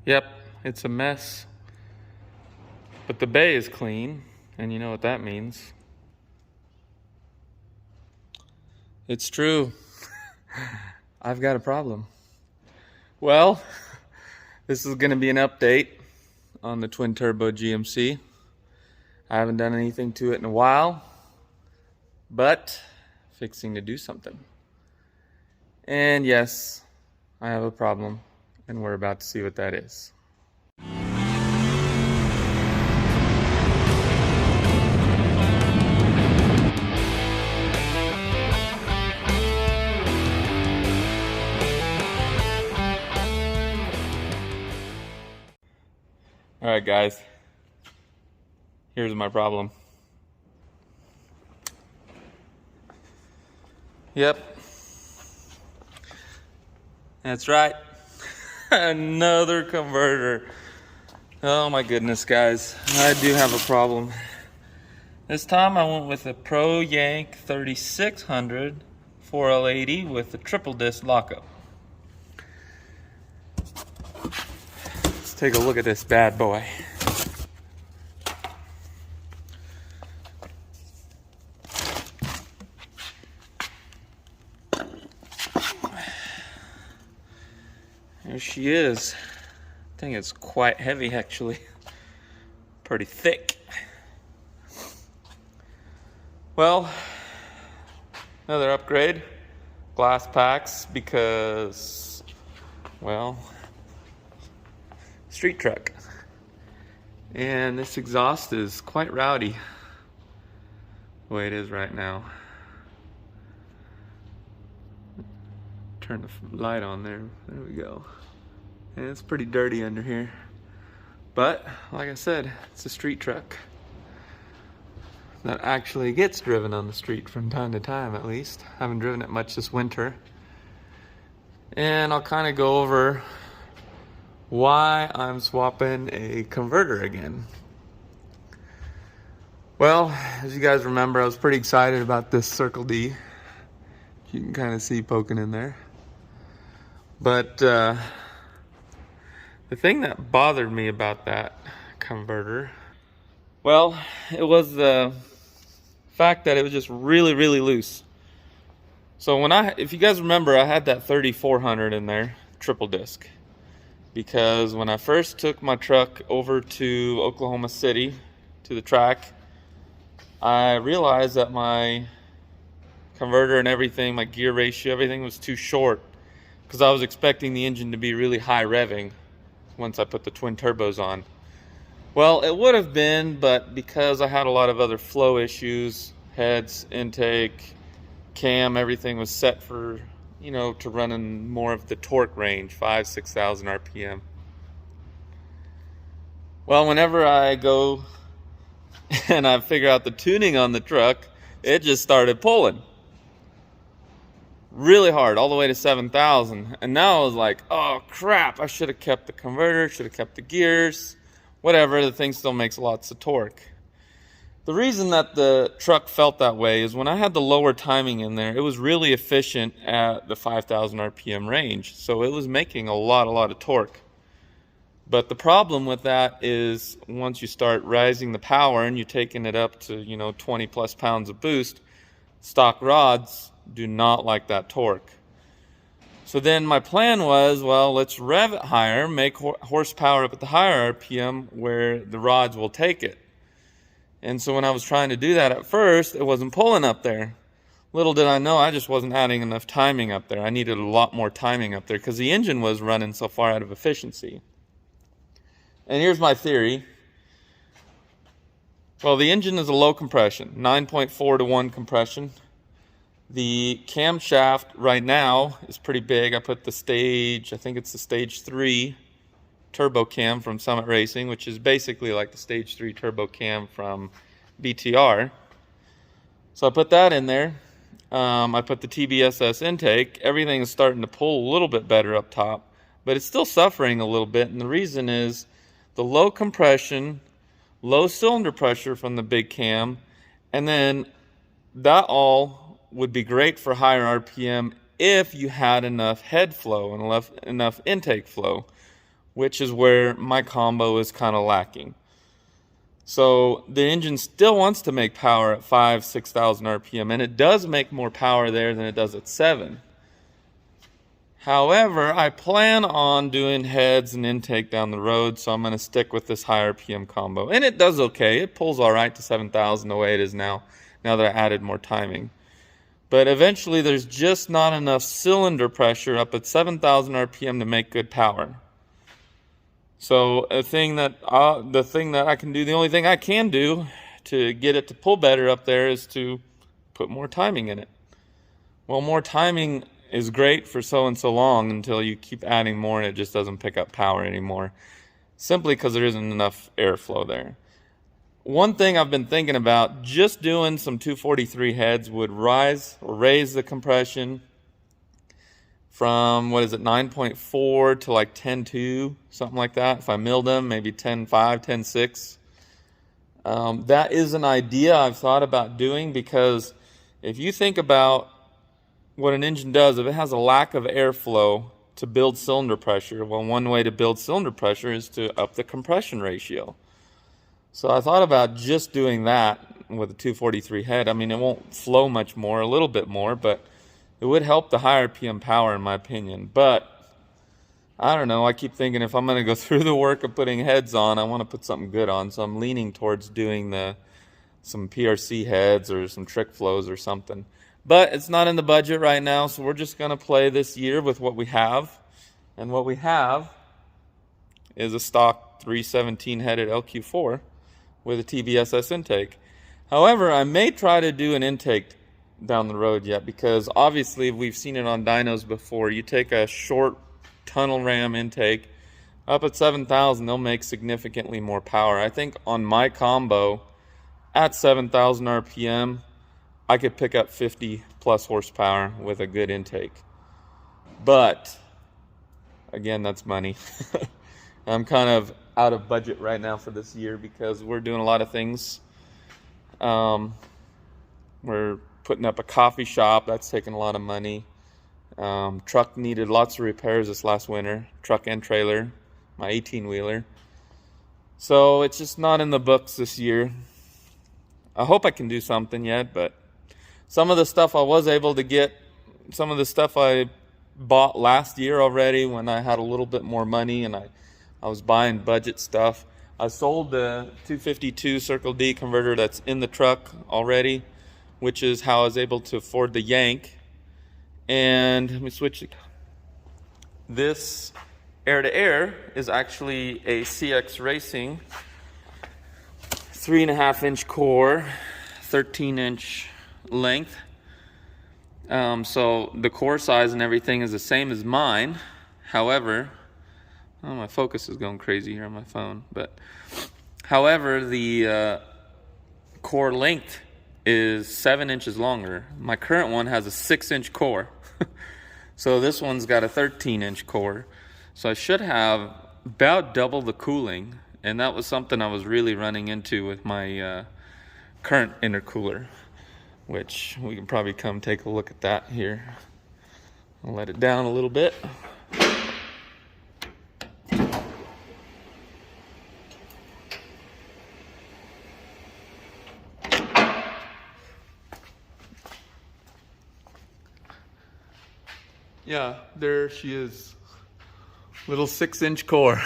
Yep, it's a mess. But the bay is clean, and you know what that means. It's true. I've got a problem. Well, this is going to be an update on the twin turbo GMC. I haven't done anything to it in a while, but fixing to do something. And yes, I have a problem, and we're about to see what that is. All right, guys, here's my problem. Yep, that's right. Another converter. Oh my goodness, guys, I do have a problem. This time I went with a Pro Yank 3600 4L80 with a triple disc lockup. Let's take a look at this bad boy. There she is. I think it's quite heavy, actually. Pretty thick. Well, another upgrade. Glass packs because, well, street truck. And this exhaust is quite rowdy the way it is right now. Turn the light on there. There we go. And it's pretty dirty under here. But, like I said, it's a street truck that actually gets driven on the street from time to time, at least. I haven't driven it much this winter. And I'll kind of go over why I'm swapping a converter again. Well, as you guys remember, I was pretty excited about this Circle D. You can kind of see poking in there. But the thing that bothered me about that converter, well, it was the fact that it was just really, really loose. So if you guys remember, I had that 3400 in there, triple disc. Because when I first took my truck over to Oklahoma City, to the track, I realized that my converter and everything, my gear ratio, everything was too short. Because I was expecting the engine to be really high revving once I put the twin turbos on. Well, it would have been, but because I had a lot of other flow issues, heads, intake, cam, everything was set for, you know, to run in more of the torque range, 5,000-6,000 RPM. Well, whenever I go and I figure out the tuning on the truck, it just started pulling really hard, all the way to 7,000. And now I was like, oh crap, I should have kept the converter, should have kept the gears, whatever. The thing still makes lots of torque. The reason that the truck felt that way is when I had the lower timing in there, it was really efficient at the 5,000 RPM range. So it was making a lot of torque. But the problem with that is once you start rising the power and you're taking it up to, you know, 20 plus pounds of boost, stock rods do not like that torque. So then my plan was, well, let's rev it higher, make horsepower up at the higher RPM where the rods will take it. And so when I was trying to do that at first, it wasn't pulling up there. Little did I know, I just wasn't adding enough timing up there. I needed a lot more timing up there because the engine was running so far out of efficiency. And here's my theory. Well, the engine is a low compression, 9.4 to 1 compression. The camshaft right now is pretty big. I put the stage, I think it's the stage 3 turbo cam from Summit Racing, which is basically like the stage 3 turbo cam from BTR. So I put that in there. I put the TBSS intake. Everything is starting to pull a little bit better up top, but it's still suffering a little bit. And the reason is the low compression, low cylinder pressure from the big cam, and then that all would be great for higher RPM if you had enough head flow and enough intake flow. which is where my combo is kind of lacking. So the engine still wants to make power at 5,000-6,000 RPM, and it does make more power there than it does at 7. However, I plan on doing heads and intake down the road, so I'm going to stick with this high RPM combo. And it does okay. It pulls all right to 7,000 the way it is now that I added more timing. But eventually there's just not enough cylinder pressure up at 7,000 RPM to make good power. So the thing that I can do, the only thing I can do to get it to pull better up there is to put more timing in it. Well, more timing is great for so and so long until you keep adding more and it just doesn't pick up power anymore, simply because there isn't enough airflow there. One thing I've been thinking about, just doing some 243 heads would raise the compression from, 9.4 to like 10.2, something like that. If I milled them, maybe 10.5, 10.6. That is an idea I've thought about doing, because if you think about what an engine does, if it has a lack of airflow to build cylinder pressure, well, one way to build cylinder pressure is to up the compression ratio. So I thought about just doing that with a 243 head. I mean, it won't flow much more, a little bit more, but it would help the higher RPM power in my opinion. But I don't know, I keep thinking if I'm going to go through the work of putting heads on, I want to put something good on. So I'm leaning towards doing some PRC heads or some trick flows or something. But it's not in the budget right now, so we're just going to play this year with what we have. And what we have is a stock 317 headed LQ4 with a TBSS intake. However, I may try to do an intake down the road yet, because obviously we've seen it on dynos before. You take a short tunnel ram intake up at 7,000, they'll make significantly more power. I think on my combo at 7,000 RPM, I could pick up 50 plus horsepower with a good intake. But again, that's money. I'm kind of out of budget right now for this year because we're doing a lot of things. We're putting up a coffee shop. That's taking a lot of money. Truck needed lots of repairs this last winter. Truck and trailer, my 18-wheeler. So it's just not in the books this year. I hope I can do something yet, but some of the stuff I was able to get, some of the stuff I bought last year already when I had a little bit more money and I was buying budget stuff. I sold the 252 Circle D converter that's in the truck already, which is how I was able to afford the Yank. And let me switch it. This air-to-air is actually a CX Racing 3.5-inch core, 13-inch length. So the core size and everything is the same as mine. However, oh, my focus is going crazy here on my phone. But however, the core length is 7 inches longer. My current one has a 6-inch core. So this one's got a 13-inch core. So I should have about double the cooling. And that was something I was really running into with my current intercooler, which we can probably come take a look at that here. I'll let it down a little bit. Yeah, there she is. Little 6-inch core.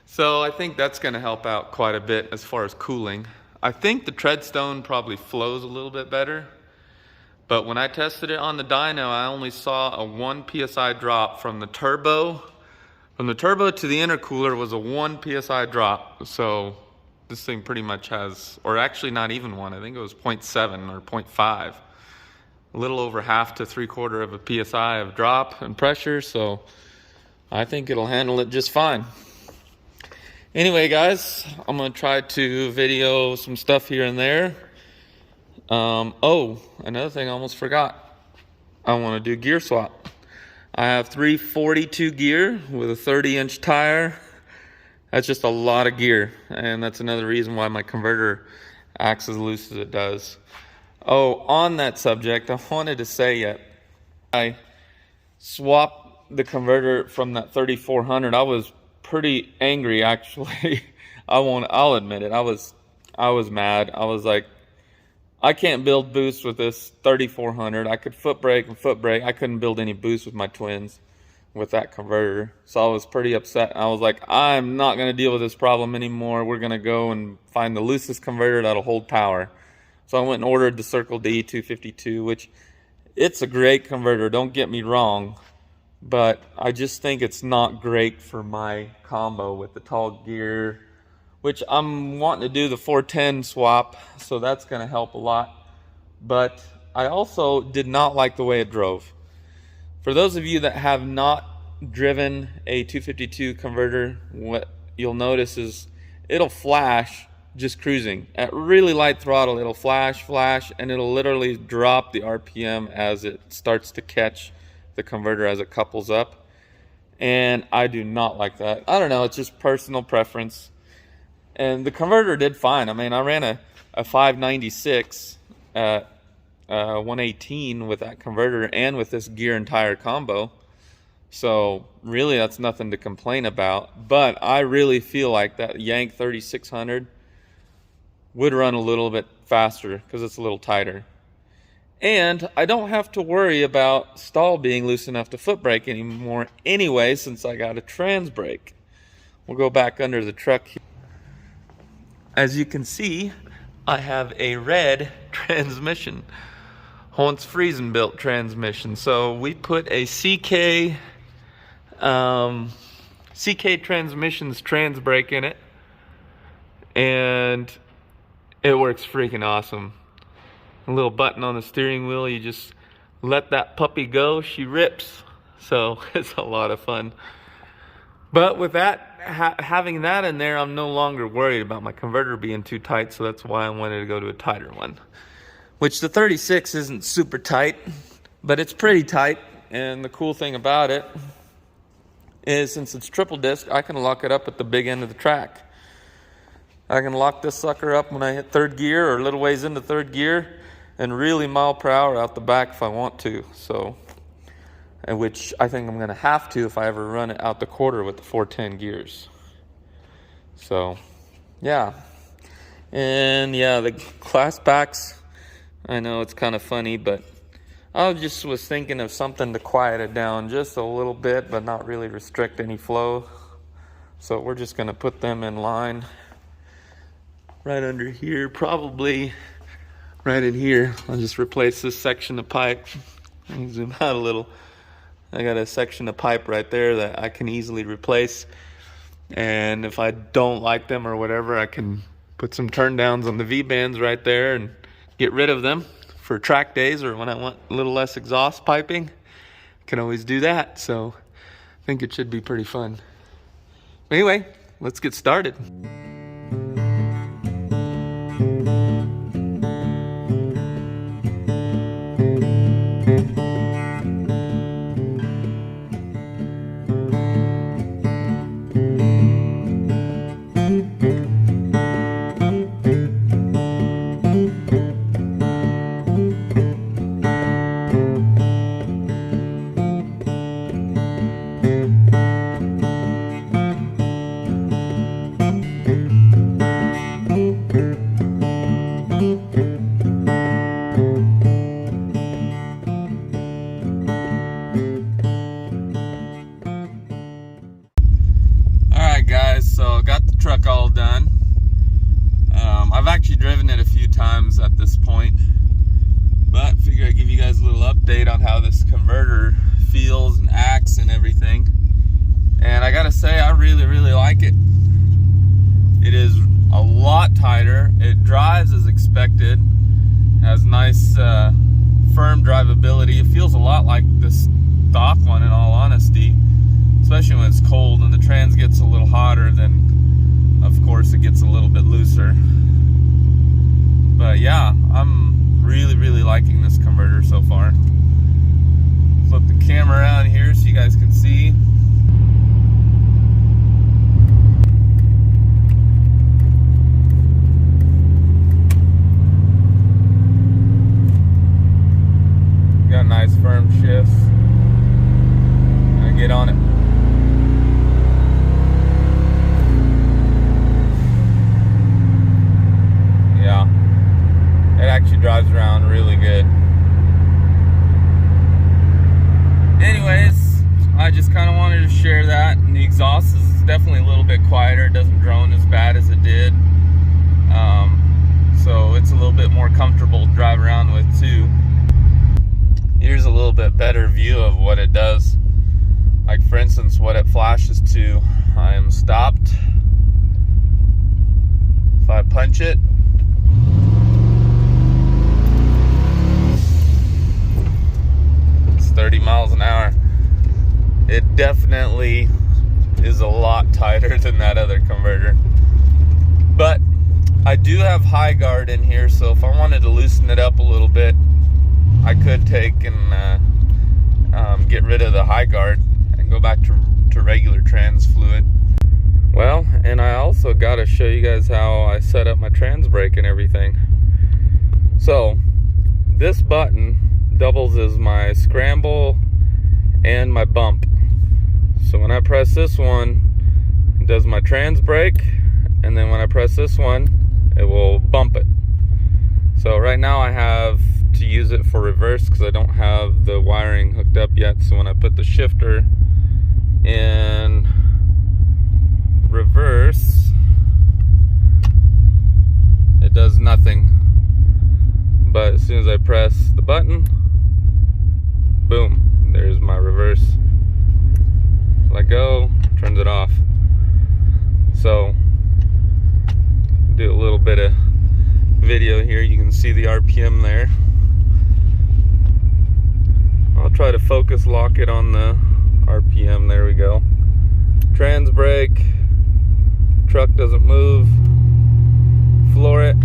So I think that's going to help out quite a bit as far as cooling. I think the Treadstone probably flows a little bit better. But when I tested it on the dyno, I only saw a 1 PSI drop from the turbo. From the turbo to the intercooler was a 1 PSI drop. So this thing pretty much has, or actually not even 1, I think it was 0.7 or 0.5. A little over half to 3/4 of a PSI of drop and pressure. So I think it'll handle it just fine. Anyway, guys, I'm going to try to video some stuff here and there. Oh, another thing I almost forgot. I want to do gear swap. I have 342 gear with a 30-inch tire. That's just a lot of gear, and that's another reason why my converter acts as loose as it does. Oh, on that subject, I wanted to say I swapped the converter from that 3400, I was pretty angry actually. I'll admit it. I was mad. I was like, I can't build boost with this 3400. I could foot brake and foot brake. I couldn't build any boost with my twins with that converter. So I was pretty upset. I was like, I'm not going to deal with this problem anymore. We're going to go and find the loosest converter that'll hold power. So I went and ordered the Circle D 252, which it's a great converter, don't get me wrong, but I just think it's not great for my combo with the tall gear, which I'm wanting to do the 410 swap, so that's going to help a lot. But I also did not like the way it drove. For those of you that have not driven a 252 converter, what you'll notice is it'll flash just cruising. At really light throttle, it'll flash, and it'll literally drop the RPM as it starts to catch the converter as it couples up. And I do not like that. I don't know, it's just personal preference. And the converter did fine. I mean, I ran a 596 at 118 with that converter and with this gear and tire combo. So really that's nothing to complain about. But I really feel like that Yank 3600 would run a little bit faster because it's a little tighter. And I don't have to worry about stall being loose enough to foot brake anymore anyway, since I got a trans brake. We'll go back under the truck here. As you can see, I have a red transmission. Once Friesen built transmission. So we put a CK Transmissions trans brake in it, and it works freaking awesome. A little button on the steering wheel, you just let that puppy go, she rips. So it's a lot of fun. But with that, having that in there, I'm no longer worried about my converter being too tight, so that's why I wanted to go to a tighter one. Which the 36 isn't super tight, but it's pretty tight. And the cool thing about it is, since it's triple disc, I can lock it up at the big end of the track. I can lock this sucker up when I hit third gear or a little ways into third gear and really mile per hour out the back if I want to. So, which I think I'm going to have to if I ever run it out the quarter with the 410 gears. So, yeah. And yeah, the class packs, I know it's kind of funny, but I just was thinking of something to quiet it down just a little bit, but not really restrict any flow. So we're just going to put them in line right under here, probably right in here. I'll just replace this section of pipe. Let me zoom out a little. I got a section of pipe right there that I can easily replace. And if I don't like them or whatever, I can put some turn downs on the V-bands right there and get rid of them for track days, or when I want a little less exhaust piping. I can always do that. So I think it should be pretty fun. Anyway, let's get started. So got the truck all done. I've actually driven it a few times at this point, but figure I'd give you guys a little update on how this converter feels and acts and everything. And I gotta say, I really like it. It is a lot tighter. It drives as expected, has nice firm drivability. It feels a lot like this stock one, in all honesty, especially when it's cold and the trans gets a little hotter. Then of course it gets a little bit looser. But yeah, I'm really liking this converter so far. Flip the camera around here so you guys can see. Got nice firm shifts. to get on it. Yeah, it actually drives around really good. Anyways, I just kind of wanted to share that. And the exhaust is definitely a little bit quieter. It doesn't drone as bad as it did. So it's a little bit more comfortable to drive around with too. Here's a little bit better view of what it does. Like for instance, what it flashes to. I am stopped. If I punch it, it's 30 miles an hour. It definitely is a lot tighter than that other converter. But I do have high guard in here, so if I wanted to loosen it up a little bit, I could take and get rid of the high guard and go back to regular trans fluid. Well, and I also got to show you guys how I set up my trans brake and everything. So this button doubles as my scramble and my bump. So when I press this one, it does my trans brake, and then when I press this one, it will bump it. So right now I have to use it for reverse because I don't have the wiring hooked up yet. So when I put the shifter in reverse, it does nothing. But as soon as I press the button, boom, there's my reverse. Let go, turns it off. So do a little bit of video here. You can see the RPM there. I'll try to focus lock it on the RPM. There we go. Trans brake. Truck doesn't move. Floor it.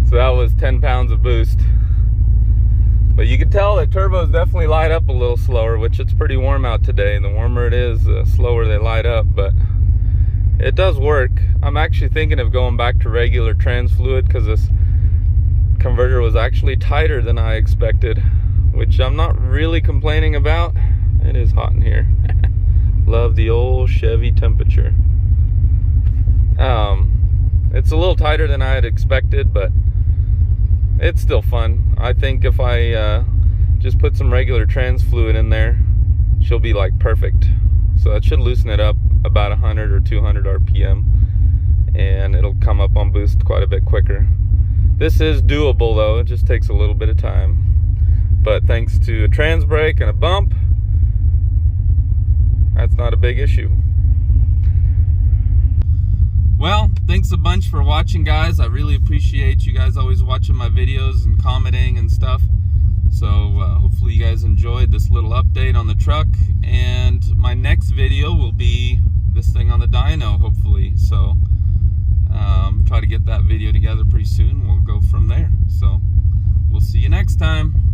So that was 10 pounds of boost. But you can tell that turbos definitely light up a little slower, which it's pretty warm out today. The warmer it is, the slower they light up, but it does work. I'm actually thinking of going back to regular trans fluid because this converter was actually tighter than I expected, which I'm not really complaining about. It is hot in here. Love the old Chevy temperature. It's a little tighter than I had expected, but it's still fun. I think if I just put some regular trans fluid in there, she'll be like perfect. So that should loosen it up about 100 or 200 RPM, and it'll come up on boost quite a bit quicker. This is doable though, it just takes a little bit of time. But thanks to a trans brake and a bump, that's not a big issue. Well, thanks a bunch for watching, guys. I really appreciate you guys always watching my videos and commenting and stuff. So hopefully you guys enjoyed this little update on the truck. And my next video will be this thing on the dyno, hopefully. So try to get that video together pretty soon. We'll go from there. So we'll see you next time.